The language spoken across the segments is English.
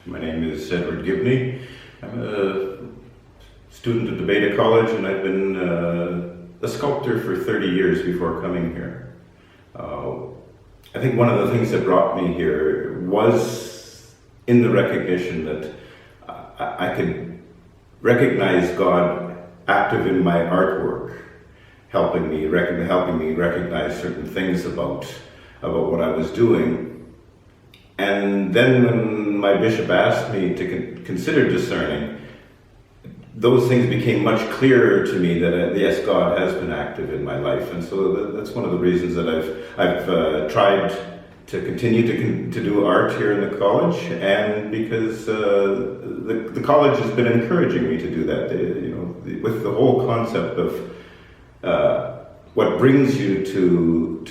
My name is Ed Gibney. I'm a student at the Beda College, and I've been a sculptor for 30 years before coming here. I think one of the things that brought me here was in the recognition that I could recognize God active in my artwork, helping me recognize certain things about what I was doing. And then when my bishop asked me to consider discerning, those things became much clearer to me that yes, God has been active in my life. And so that's one of the reasons that I've tried to continue to do art here in the college, and because the college has been encouraging me to do that. With the whole concept of what brings you to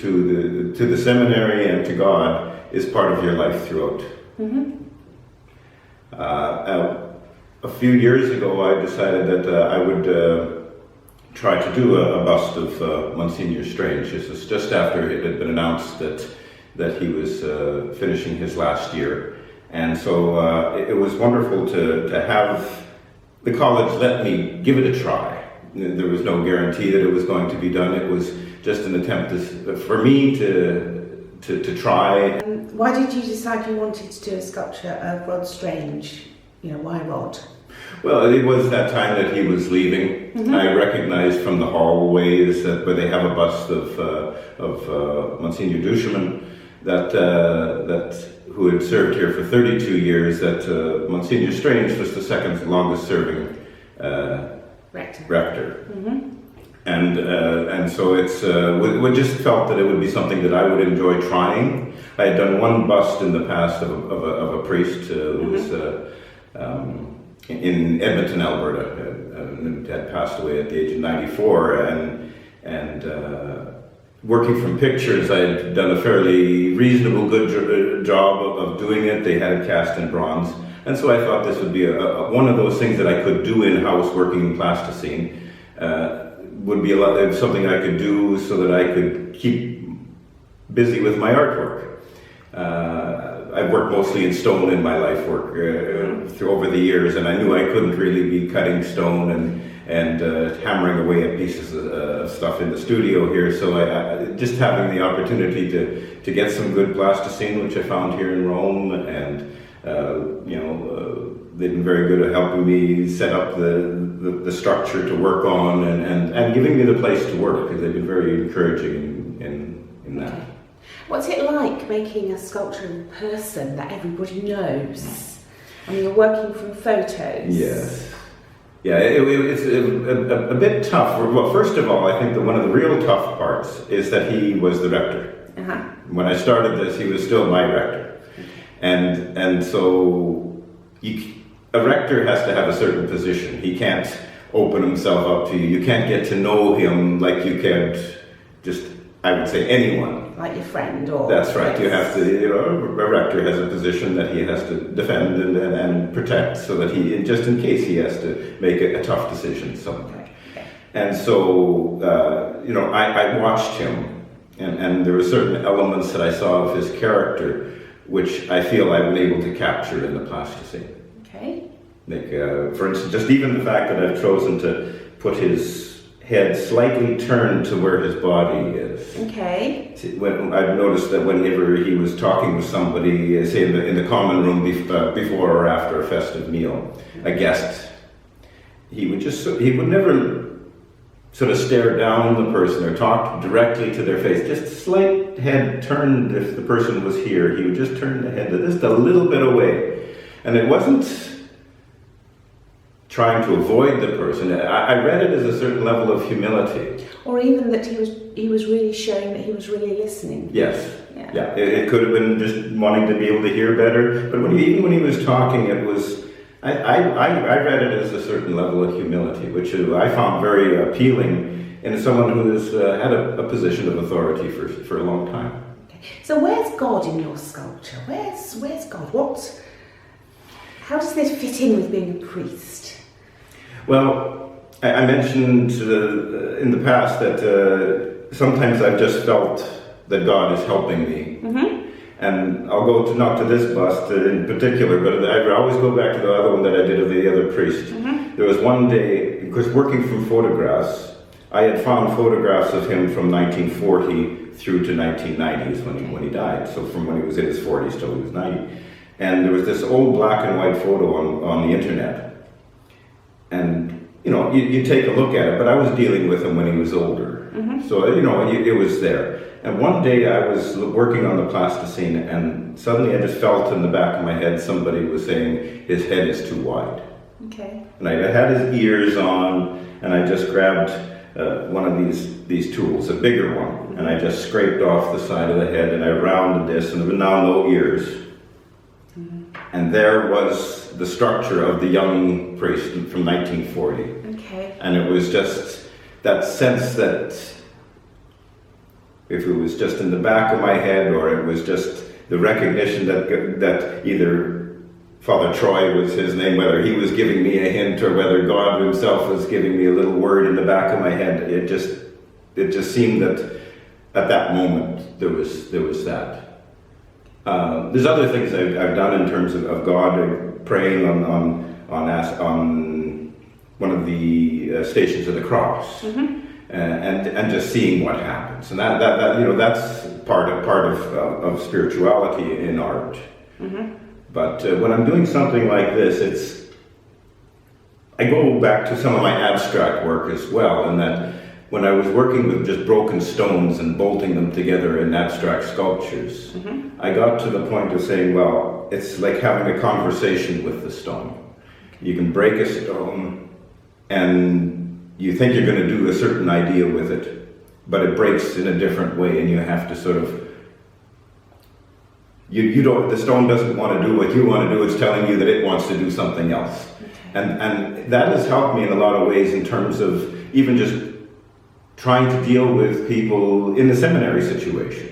the seminary and to God is part of your life throughout. Mm-hmm. A few years ago, I decided that I would try to do a bust of Mgr Strange. This was just after it had been announced that he was finishing his last year. And so it was wonderful to have the college let me give it a try. There was no guarantee that it was going to be done. It was just an attempt for me to try. Why did you decide you wanted to do a sculpture of Rod Strange? Why Rod? Well, it was that time that he was leaving. Mm-hmm. I recognized from the hallways where they have a bust of Mgr Duchemin that who had served here for 32 years, that Mgr Strange was the second longest serving rector. Mm-hmm. And so we just felt that it would be something that I would enjoy trying. I had done one bust in the past of a priest who was in Edmonton, Alberta, had passed away at the age of 94, and working from pictures, I had done a fairly reasonable good job of doing it. They had it cast in bronze, and so I thought this would be one of those things that I could do in-house working in plasticine. Would be something I could do so that I could keep busy with my artwork. I've worked mostly in stone in my life work through over the years, and I knew I couldn't really be cutting stone and hammering away at pieces of stuff in the studio here. So I just having the opportunity to get some good plasticine, which I found here in Rome, and they've been very good at helping me set up the structure to work on, and giving me the place to work, because they've been very encouraging in that. What's it like making a sculpture in person that everybody knows? I mean, you're working from photos. Yes. Yeah, it's a bit tough. Well, first of all, I think that one of the real tough parts is that he was the rector. Uh-huh. When I started this, he was still my rector. And so a rector has to have a certain position. He can't open himself up to you. You can't get to know him like you can just, I would say, anyone. Like your friend or... That's right. You have to, a rector has a position that he has to defend and protect, so that just in case he has to make a tough decision somewhere. Okay. And so, I watched him, and there were certain elements that I saw of his character which I feel I've been able to capture in the plasticine. Okay. Like, for instance, just even the fact that I've chosen to put his head slightly turned to where his body is. Okay. When I've noticed that whenever he was talking with somebody, say in the common room before or after a festive meal, a guest, he would never sort of stare down the person or talk directly to their face. Just slight head turned. If the person was here, he would just turn the head just a little bit away. And it wasn't trying to avoid the person. I read it as a certain level of humility. Or even that he was really showing that he was really listening. Yes. Yeah. It could have been just wanting to be able to hear better. But even when he was talking, it was... I read it as a certain level of humility, which I found very appealing in someone who has had a position of authority for a long time. Okay. So where's God in your sculpture? Where's God? How does this fit in with being a priest? Well, I mentioned in the past that sometimes I've just felt that God is helping me. Mm-hmm. And I'll go to, not to this bust in particular, but I always go back to the other one that I did of the other priest. There was one day, because working from photographs, I had found photographs of him from 1940 through to 1990s when he died. So from when he was in his 40s till he was 90. And there was this old black and white photo on the internet. And, you know, you take a look at it, but I was dealing with him when he was older. So, you know, it was there. And one day I was working on the plasticine, and suddenly I just felt in the back of my head somebody was saying, his head is too wide. Okay. And I had his ears on, and I just grabbed one of these tools, a bigger one, and I just scraped off the side of the head, and I rounded this, and there were now no ears. And there was the structure of the young priest from 1940. Okay. And it was just that sense that if it was just in the back of my head, or it was just the recognition that either Father Troy was his name, whether he was giving me a hint or whether God himself was giving me a little word in the back of my head, it just seemed that at that moment there was that. There's other things I've done in terms of God, praying on one of the Stations of the Cross, and just seeing what happens, and that you know, that's part of spirituality in art. But when I'm doing something like this, I go back to some of my abstract work as well, and that when I was working with just broken stones and bolting them together in abstract sculptures, I got to the point of saying, well, it's like having a conversation with the stone. You can break a stone and you think you're going to do a certain idea with it, but it breaks in a different way, and you have to sort of, the stone doesn't want to do what you want to do, it's telling you that it wants to do something else. And that has helped me in a lot of ways in terms of even just trying to deal with people in the seminary situation.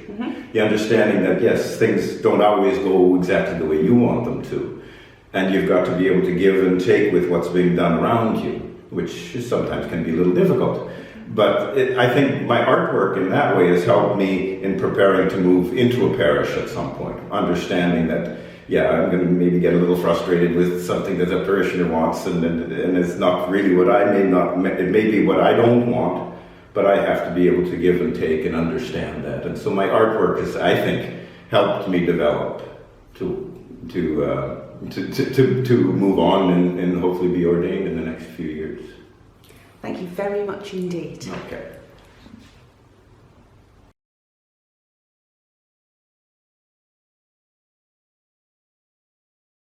The understanding that, yes, things don't always go exactly the way you want them to. And you've got to be able to give and take with what's being done around you, which sometimes can be a little difficult. But I think my artwork in that way has helped me in preparing to move into a parish at some point, understanding that, yeah, I'm going to maybe get a little frustrated with something that a parishioner wants, and it's not really what it may be what I don't want, but I have to be able to give and take and understand that. And so my artwork has, I think, helped me develop to move on and hopefully be ordained in the next few years. Thank you very much indeed. Okay.